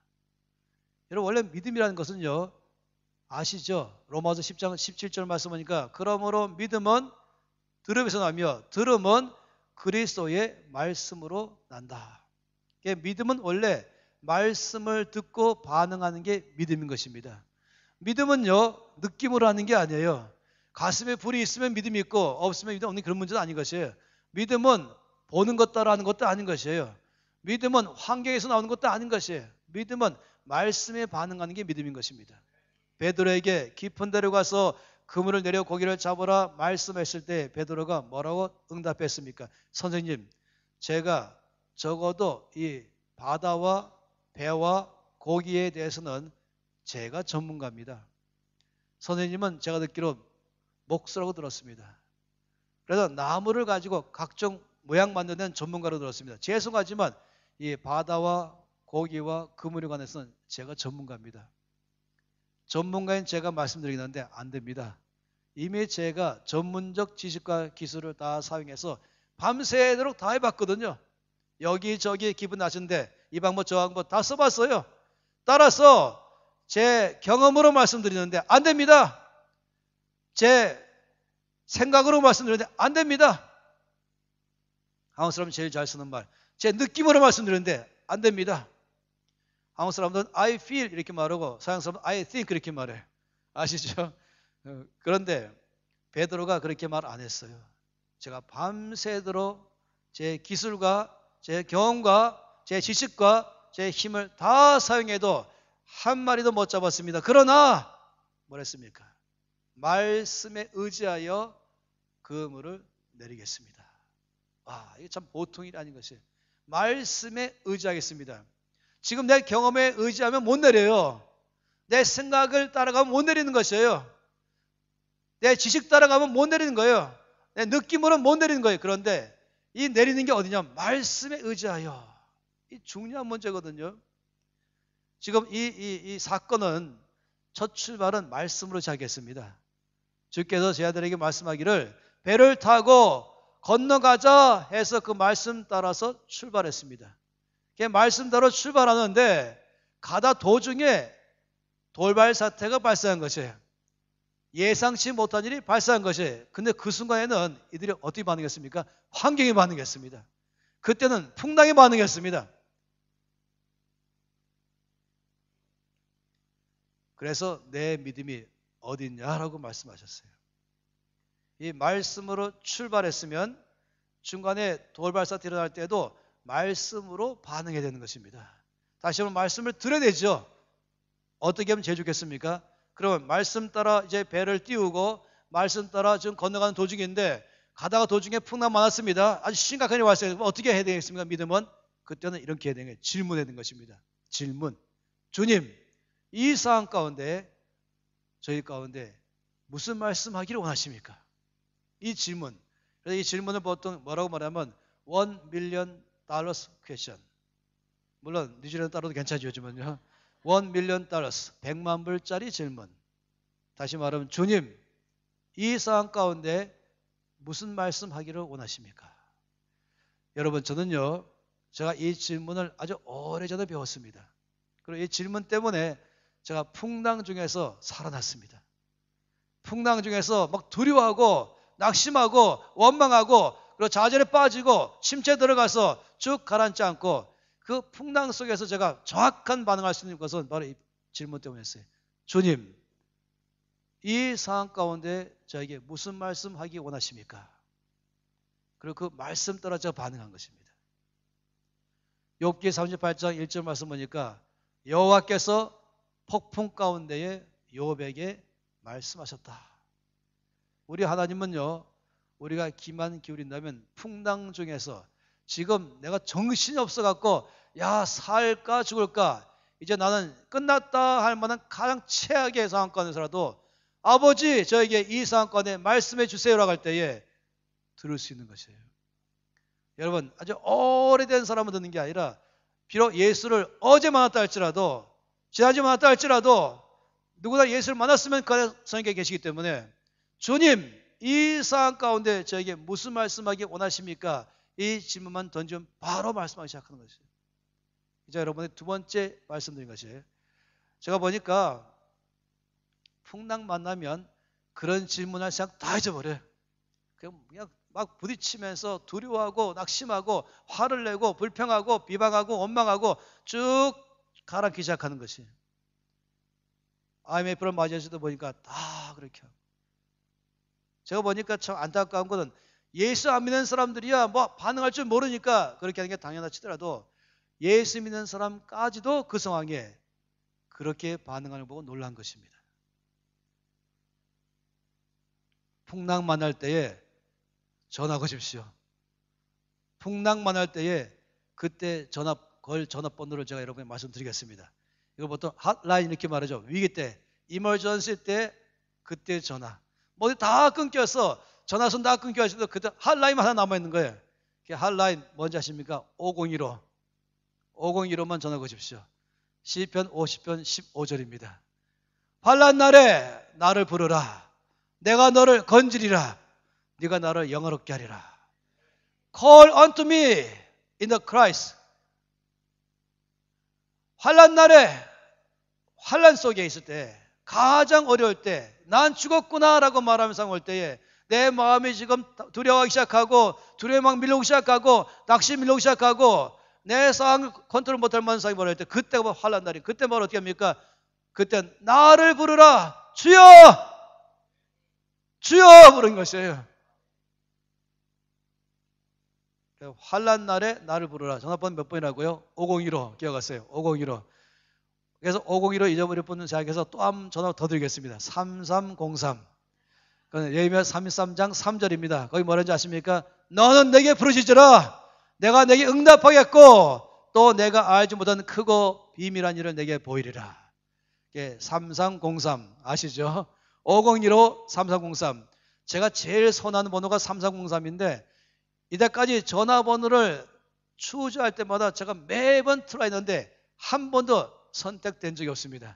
여러분 원래 믿음이라는 것은요. 아시죠? 로마서 10장 17절 말씀 보니까 그러므로 믿음은 들음에서 나며 들음은 그리스도의 말씀으로 난다. 믿음은 원래 말씀을 듣고 반응하는 게 믿음인 것입니다. 믿음은요 느낌으로 하는 게 아니에요. 가슴에 불이 있으면 믿음이 있고 없으면 믿음 없는 그런 문제는 아닌 것이에요. 믿음은 보는 것 따라 하는 것도 아닌 것이에요. 믿음은 환경에서 나오는 것도 아닌 것이에요. 믿음은 말씀에 반응하는 게 믿음인 것입니다. 베드로에게 깊은 데로 가서 그물을 내려 고기를 잡으라 말씀했을 때 베드로가 뭐라고 응답했습니까? 선생님, 제가 적어도 이 바다와 배와 고기에 대해서는 제가 전문가입니다. 선생님은 제가 듣기로 목수라고 들었습니다. 그래서 나무를 가지고 각종 모양 만드는 전문가로 들었습니다. 죄송하지만 이 바다와 고기와 그물에 관해서는 제가 전문가입니다. 전문가인 제가 말씀드리긴 하는데 안 됩니다. 이미 제가 전문적 지식과 기술을 다 사용해서 밤새도록 다 해봤거든요. 여기저기 기분 나신데 이 방법 저 방법 다 써봤어요. 따라서 제 경험으로 말씀드리는데 안 됩니다. 제 생각으로 말씀드리는데 안 됩니다. 한국 사람은 제일 잘 쓰는 말. 제 느낌으로 말씀드리는데 안 됩니다. 한국 사람들은 I feel 이렇게 말하고 서양 사람은 I think 이렇게 말해요. 아시죠? 그런데 베드로가 그렇게 말 안 했어요. 제가 밤새도록 제 기술과 제 경험과 제 지식과 제 힘을 다 사용해도 한 마리도 못 잡았습니다. 그러나 뭐랬습니까? 말씀에 의지하여 그물을 내리겠습니다. 이게 참 보통 일이 아닌 것이에요. 말씀에 의지하겠습니다. 지금 내 경험에 의지하면 못 내려요. 내 생각을 따라가면 못 내리는 것이에요. 내 지식 따라가면 못 내리는 거예요. 내 느낌으로 못 내리는 거예요. 그런데 이 내리는 게 어디냐? 말씀에 의지하여. 이 중요한 문제거든요. 지금 이 사건은 첫 출발은 말씀으로 시작했습니다. 주께서 제 아들에게 말씀하기를 배를 타고 건너가자 해서 그 말씀 따라서 출발했습니다. 그 말씀 따라 출발하는데 가다 도중에 돌발 사태가 발생한 것이에요. 예상치 못한 일이 발생한 것이에요. 근데 그 순간에는 이들이 어떻게 반응했습니까? 환경이 반응했습니다. 그때는 풍랑이 반응했습니다. 그래서 내 믿음이 어디 있냐라고 말씀하셨어요. 이 말씀으로 출발했으면 중간에 돌발 사태 일어날 때도 말씀으로 반응해야 되는 것입니다. 다시 한번 말씀을 들어야 되죠. 어떻게 하면 제일 좋겠습니까? 그러면 말씀 따라 이제 배를 띄우고 말씀 따라 지금 건너가는 도중인데 가다가 도중에 풍랑 많았습니다. 아주 심각한 일이 왔어요. 어떻게 해야 되겠습니까? 믿음은 그때는 이렇게 해야 되는 거예요. 질문해야 되는 것입니다. 질문. 주님, 이 상황 가운데 저희 가운데 무슨 말씀하기를 원하십니까? 이 질문. 그래서 이 질문을 보통 뭐라고 말하면 $1 million question. 물론 뉴질랜드 달러도 괜찮죠, 요즘은요. $1 million, 100만 불짜리 질문. 다시 말하면 주님, 이 상황 가운데 무슨 말씀하기를 원하십니까? 여러분, 저는요, 제가 이 질문을 아주 오래전에 배웠습니다. 그리고 이 질문 때문에 제가 풍랑 중에서 살아났습니다. 풍랑 중에서 막 두려워하고 낙심하고 원망하고 그리고 좌절에 빠지고 침체에 들어가서 쭉 가라앉지 않고 그 풍랑 속에서 제가 정확한 반응할 수 있는 것은 바로 이 질문 때문이었어요. 주님, 이 상황 가운데 저에게 무슨 말씀하기 원하십니까? 그리고 그 말씀 따라 제가 반응한 것입니다. 욥기 38장 1절 말씀 보니까 여호와께서 폭풍 가운데에 욥에게 말씀하셨다. 우리 하나님은요, 우리가 귀만 기울인다면 풍랑 중에서 지금 내가 정신이 없어갖고 야 살까 죽을까 이제 나는 끝났다 할 만한 가장 최악의 상황권에서라도 아버지 저에게 이 상황권에 말씀해 주세요라고 할 때에 들을 수 있는 것이에요. 여러분 아주 오래된 사람은 듣는 게 아니라 비록 예수를 어제 만났다 할지라도 지난주에 만났다 할지라도 누구나 예수를 만났으면 그 성경에 계시기 때문에 주님 이 상황 가운데 저에게 무슨 말씀하기 원하십니까? 이 질문만 던지면 바로 말씀하기 시작하는 것이에요. 이제 여러분의 두 번째 말씀드린 것이에요. 제가 보니까 풍랑 만나면 그런 질문할 시간 다 잊어버려요. 그냥 막 부딪히면서 두려워하고 낙심하고 화를 내고 불평하고 비방하고 원망하고 쭉 가라앉기 시작하는 것이에요. IMF를 맞이해서도 보니까 다 그렇게 하고. 제가 보니까 참 안타까운 것은 예수 안 믿는 사람들이야 뭐 반응할 줄 모르니까 그렇게 하는 게 당연하 치더라도 예수 믿는 사람까지도 그 상황에 그렇게 반응하는 걸 보고 놀란 것입니다. 풍랑 만날 때에 전화 거십시오. 풍랑 만날 때에 그때 걸 전화번호를 제가 여러분께 말씀드리겠습니다. 이거 보통 핫라인 이렇게 말하죠. 위기 때, 이머전시 때 그때 전화. 모두 다 끊겼어. 전화선 다 끊겨서 그때 핫라인 하나 남아있는 거예요. 그 핫라인 뭔지 아십니까? 501호. 501호만 전화 거십시오. 시편 50편 15절입니다. 환난 날에 나를 부르라. 내가 너를 건지리라. 네가 나를 영화롭게 하리라. Call unto me in the Christ. 환난 날에, 환난 속에 있을 때, 가장 어려울 때, 난 죽었구나라고 말하면서 올 때에 내 마음이 지금 두려워하기 시작하고, 두려움이 막 밀려오기 시작하고, 낙심이 밀려오기 시작하고, 내 상황을 컨트롤 못할 만한 상황이 벌어질 때, 그때가 환난 날이, 그때 뭘 어떻게 합니까? 그때 나를 부르라. 주여! 주여! 부르는 것이에요. 환난 날에 나를 부르라. 전화번호 몇 번이라고요? 5015 기억하세요. 5015. 그래서 5015 잊어버릴 분은 제가 그래서 또 한 전화 더 드리겠습니다. 3303. 그건 예레미야 33장 3절입니다. 거기 뭐라는지 아십니까? 너는 내게 부르짖으라. 내가 내게 응답하겠고 또 내가 알지 못한 크고 비밀한 일을 내게 보이리라. 3303 아시죠? 5015 3303. 제가 제일 선호하는 번호가 3303인데 이때까지 전화번호를 추주할 때마다 제가 매번 트라이했는데 한 번도 선택된 적이 없습니다.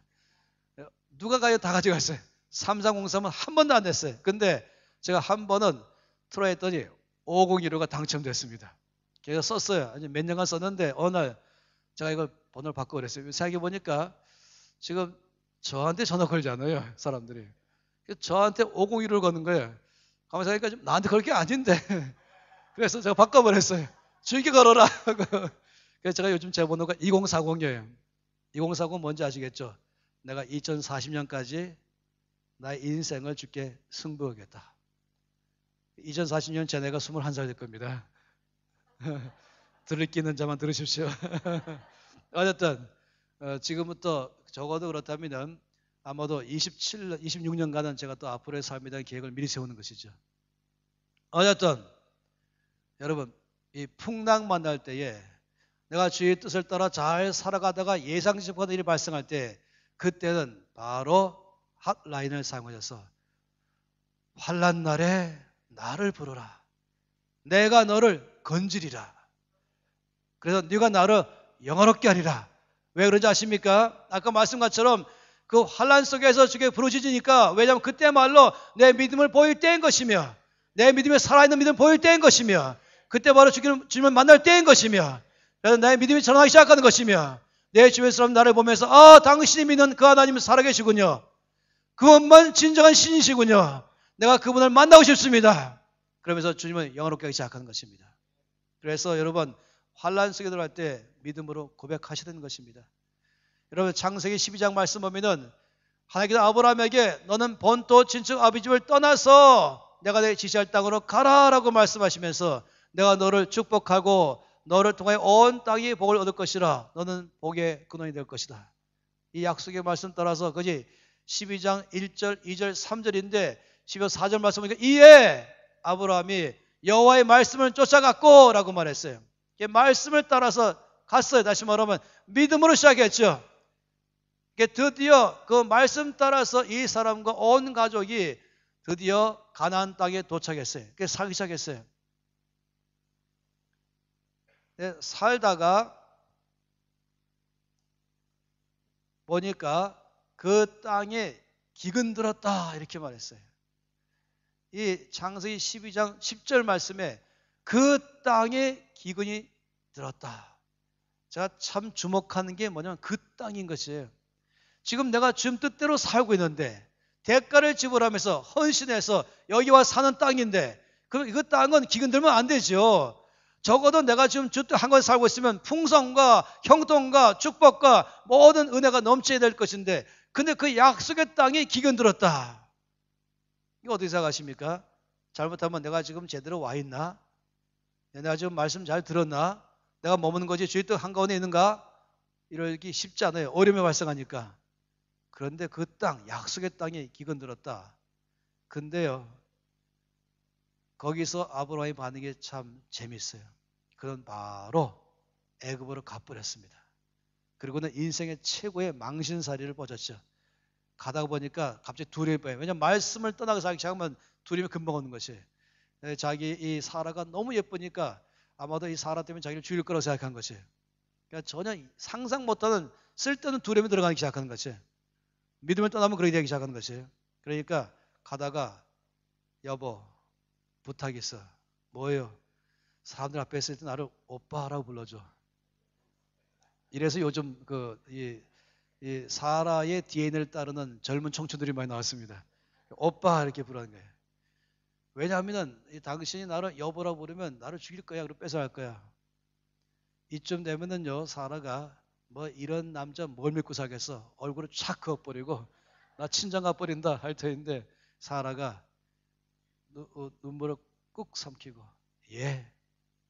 누가 가요? 다 가져갔어요. 3303은 한 번도 안 됐어요. 근데 제가 한 번은 트라이했더니 5015가 당첨됐습니다. 그래서 썼어요. 아니 몇 년간 썼는데 어느 날 제가 이걸 번호를 바꿔 그랬어요. 생각해보니까 지금 저한테 전화 걸잖아요. 사람들이. 저한테 501을 거는 거예요. 가만히 생각하니까 나한테 걸 게 아닌데. 그래서 제가 바꿔버렸어요. 즐겨 걸어라. 그래서 제가 요즘 제 번호가 2040이에요. 2040 뭔지 아시겠죠? 내가 2040년까지 나의 인생을 주께 승부하겠다. 2040년 제 나이가 21살 될 겁니다. 들을 끼는 자만 들으십시오. 어쨌든 지금부터 적어도 그렇다면 아마도 26년간은 제가 또 앞으로의 삶에 대한 계획을 미리 세우는 것이죠. 어쨌든 여러분 이 풍랑 만날 때에 내가 주의 뜻을 따라 잘 살아가다가 예상치 못한 일이 발생할 때 그때는 바로 핫라인을 사용하셔서 환난 날에 나를 부르라. 내가 너를 건지리라. 그래서 네가 나를 영화롭게 하리라. 왜 그런지 아십니까? 아까 말씀한 것처럼 그 환난 속에서 주께 부르짖으니까 왜냐하면 그때말로 내 믿음을 보일 때인 것이며 내 믿음이 살아있는 믿음을 보일 때인 것이며 그때 바로 주님을 만날 때인 것이며 그래서 나의 믿음이 전하기 시작하는 것이며 내 주변 사람 나를 보면서 당신이 믿는 그 하나님은 살아계시군요. 그분만 진정한 신이시군요. 내가 그분을 만나고 싶습니다. 그러면서 주님을 영화롭게 하기 시작하는 것입니다. 그래서 여러분 환난 속에 들어갈 때 믿음으로 고백하셔야 되는 것입니다. 여러분 창세기 12장 말씀 보면은 하나님께서 아브라함에게 너는 본토 친척 아비집을 떠나서 내가 내 지시할 땅으로 가라라고 말씀하시면서 내가 너를 축복하고 너를 통하여 온 땅이 복을 얻을 것이라. 너는 복의 근원이 될 것이다. 이 약속의 말씀 따라서 그지 12장 1절, 2절, 3절인데 12절 4절 말씀 보니까 이에 아브라함이 여호와의 말씀을 쫓아갔고 라고 말했어요. 말씀을 따라서 갔어요. 다시 말하면 믿음으로 시작했죠. 드디어 그 말씀 따라서 이 사람과 온 가족이 드디어 가나안 땅에 도착했어요. 살기 시작했어요. 살다가 보니까 그 땅에 기근 들었다 이렇게 말했어요. 이 창세기 12장 10절 말씀에 그 땅에 기근이 들었다. 제가 참 주목하는 게 뭐냐면 그 땅인 것이에요. 지금 내가 주님 뜻대로 살고 있는데 대가를 지불하면서 헌신해서 여기 와 사는 땅인데 그럼 그 땅은 기근 들면 안 되죠. 적어도 내가 지금 한 곳에 살고 있으면 풍성과 형통과 축복과 모든 은혜가 넘쳐야 될 것인데 근데 그 약속의 땅이 기근 들었다. 이거 어떻게 생각하십니까? 잘못하면 내가 지금 제대로 와 있나? 내가 지금 말씀 잘 들었나? 내가 머무는 거지 주의 뜻 한가운데 있는가? 이러기 쉽지 않아요. 어려움이 발생하니까. 그런데 그 땅, 약속의 땅에 기근 들었다. 근데요, 거기서 아브라함의 반응이 참 재밌어요. 그는 바로 애굽으로 가버렸습니다. 그리고는 인생의 최고의 망신살이를 뻗었죠. 가다가 보니까 갑자기 두려움이 빠요. 왜냐하면 말씀을 떠나서 살기 시작하면 두려움이 금방 오는 것이. 자기 이 사라가 너무 예쁘니까 아마도 이 사라 때문에 자기를 죽일 거라고 생각한 것이. 그러니까 전혀 상상 못하는 쓸데없는 두려움이 들어가기 시작하는 것이. 믿음을 떠나면 그렇게 되기 시작하는 것이. 그러니까 가다가 여보 부탁이 있어. 뭐예요? 사람들 앞에 있을 때 나를 오빠라고 불러줘. 이래서 요즘 이 사라의 DNA를 따르는 젊은 청춘들이 많이 나왔습니다. 오빠 이렇게 부르는 거예요. 왜냐하면 당신이 나를 여보라고 부르면 나를 죽일 거야. 그리고 뺏어갈 거야. 이쯤 되면은요 사라가 뭐 이런 남자 뭘 믿고 살겠어. 얼굴을 촥 그어버리고 나 친정 가버린다 할 터인데 사라가 눈물을 꾹 삼키고 예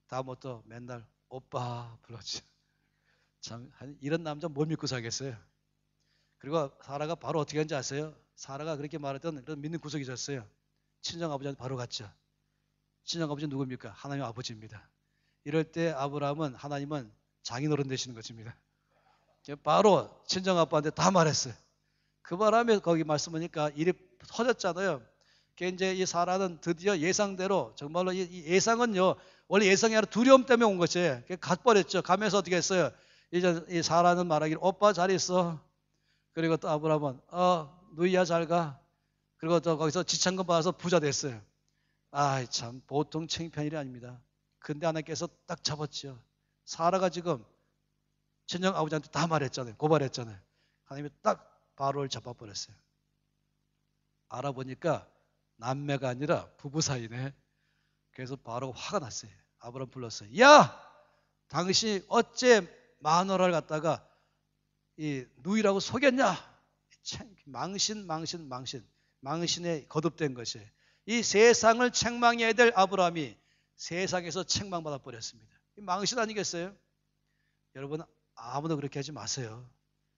다음부터 맨날 오빠 불렀지. 참 이런 남자 뭘 믿고 살겠어요. 그리고 사라가 바로 어떻게 한지 아세요? 사라가 그렇게 말했던 그런 믿는 구석이 있었어요. 친정아버지한테 바로 갔죠. 친정아버지는 누굽니까? 하나님 아버지입니다. 이럴 때 아브라함은 하나님은 장인어른 되시는 것입니다. 바로 친정아빠한테 다 말했어요. 그 바람에 거기 말씀하니까 일이 터졌잖아요. 이제 이 사라는 드디어 예상대로 정말로 이 예상은요 원래 예상이 아니라 두려움 때문에 온 것이에요. 갓버렸죠. 가면서 어떻게 했어요? 이제 이 사라는 말하기를 오빠 잘 있어. 그리고 또 아브라함은 누이야 잘 가. 그리고 또 거기서 지창금 받아서 부자 됐어요. 아 참 보통 창피한 일이 아닙니다. 근데 하나님께서 딱 잡았죠. 사라가 지금 친정 아버지한테 다 말했잖아요. 고발했잖아요. 하나님이 딱 바로를 잡아버렸어요. 알아보니까 남매가 아니라 부부 사이네. 그래서 바로 화가 났어요. 아브라함 불렀어요. 야! 당신이 어째 마누라를 갖다가 이 누이라고 속였냐? 망신에 거듭된 것이. 이 세상을 책망해야 될 아브라함이 세상에서 책망받아 버렸습니다. 망신 아니겠어요? 여러분 아무도 그렇게 하지 마세요.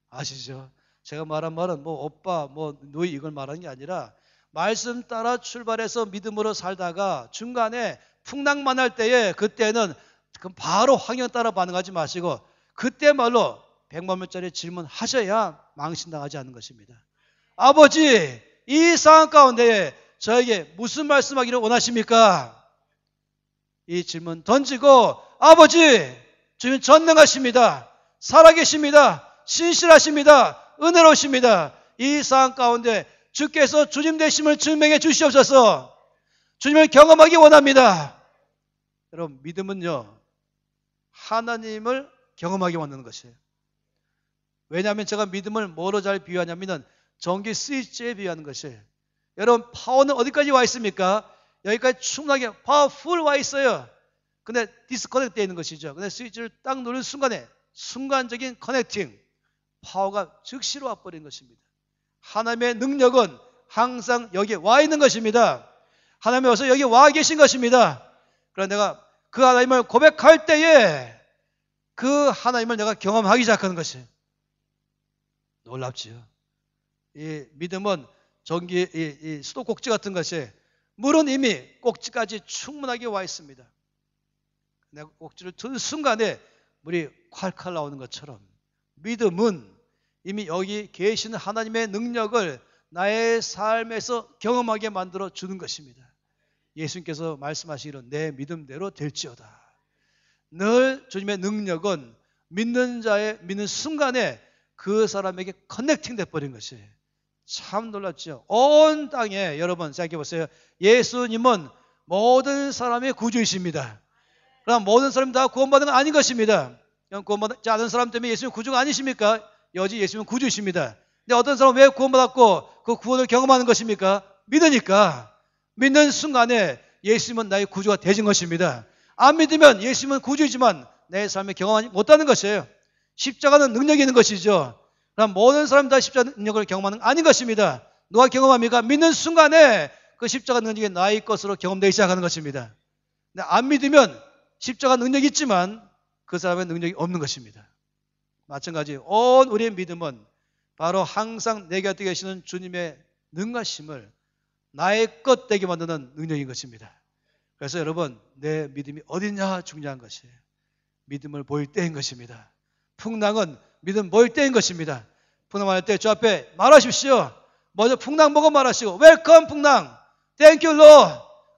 아시죠? 제가 말한 말은 뭐 오빠 뭐 누이 이걸 말하는 게 아니라 말씀 따라 출발해서 믿음으로 살다가 중간에 풍랑만할 때에 그때는 바로 환경 따라 반응하지 마시고 그때 말로 100만원짜리 질문하셔야 망신당하지 않는 것입니다. 아버지 이 상황 가운데 저에게 무슨 말씀하기를 원하십니까? 이 질문 던지고 아버지 주님 전능하십니다. 살아계십니다. 신실하십니다. 은혜로우십니다. 이 상황 가운데 주께서 주님 되심을 증명해 주시옵소서. 주님을 경험하기 원합니다. 여러분 믿음은요 하나님을 경험하게 만드는 것이에요. 왜냐하면 제가 믿음을 뭐로 잘 비유하냐면 전기 스위치에 비유하는 것이에요. 여러분 파워는 어디까지 와 있습니까? 여기까지 충분하게 파워풀 와 있어요. 근데 디스커넥트 되어 있는 것이죠. 근데 스위치를 딱 누르는 순간에 순간적인 커넥팅 파워가 즉시로 와버린 것입니다. 하나님의 능력은 항상 여기에 와 있는 것입니다. 하나님이 어서 여기 와 계신 것입니다. 그러나 내가 그 하나님을 고백할 때에 그 하나님을 내가 경험하기 시작하는 것이에요. 놀랍지요. 이 믿음은 전기 이 수도꼭지 같은 것이 물은 이미 꼭지까지 충분하게 와 있습니다. 내가 꼭지를 든 순간에 물이 콸콸 나오는 것처럼 믿음은 이미 여기 계시는 하나님의 능력을 나의 삶에서 경험하게 만들어 주는 것입니다. 예수님께서 말씀하시기를 내 믿음대로 될지어다. 늘 주님의 능력은 믿는 자의 믿는 순간에 그 사람에게 커넥팅 돼버린 것이에요. 참 놀랍죠. 온 땅에 여러분 생각해 보세요. 예수님은 모든 사람의 구주이십니다. 그럼 모든 사람이 다 구원받은 건 아닌 것입니다. 구원받지 않은 사람 때문에 예수님 구주가 아니십니까? 여지 예수님은 구주이십니다. 근데 어떤 사람은 왜 구원받았고 그 구원을 경험하는 것입니까? 믿으니까. 믿는 순간에 예수님은 나의 구주가 되신 것입니다. 안 믿으면 예수님은 구주이지만 내 삶에 경험하지 못하는 것이에요. 십자가는 능력이 있는 것이죠. 그럼 모든 사람 다 십자가 능력을 경험하는 건 아닌 것입니다. 누가 경험합니까? 믿는 순간에 그 십자가 능력이 나의 것으로 경험되기 시작하는 것입니다. 근데 안 믿으면 십자가 능력이 있지만 그 사람의 능력이 없는 것입니다. 마찬가지 온 우리의 믿음은 바로 항상 내 곁에 계시는 주님의 능하심을 나의 것 되게 만드는 능력인 것입니다. 그래서 여러분 내 믿음이 어디냐 중요한 것이에요. 믿음을 보일 때인 것입니다. 풍랑은 믿음 보일 때인 것입니다. 풍랑할 때 주 앞에 말하십시오. 먼저 풍랑 보고 말하시고 웰컴 풍랑. 땡큐 로.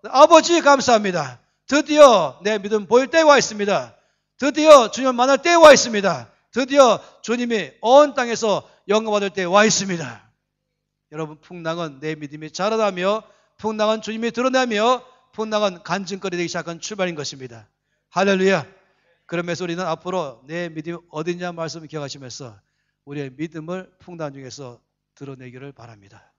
아버지 감사합니다. 드디어 내 믿음 보일 때에 와 있습니다. 드디어 주님을 만날 때에 와 있습니다. 드디어 주님이 온 땅에서 영광 받을 때에 와 있습니다. 여러분 풍랑은 내 믿음이 자라나며 풍랑은 주님이 드러나며 풍랑은 간증거리 되기 시작한 출발인 것입니다. 할렐루야. 그러면서 우리는 앞으로 내 믿음이 어디냐 말씀을 기억하시면서 우리의 믿음을 풍랑 중에서 드러내기를 바랍니다.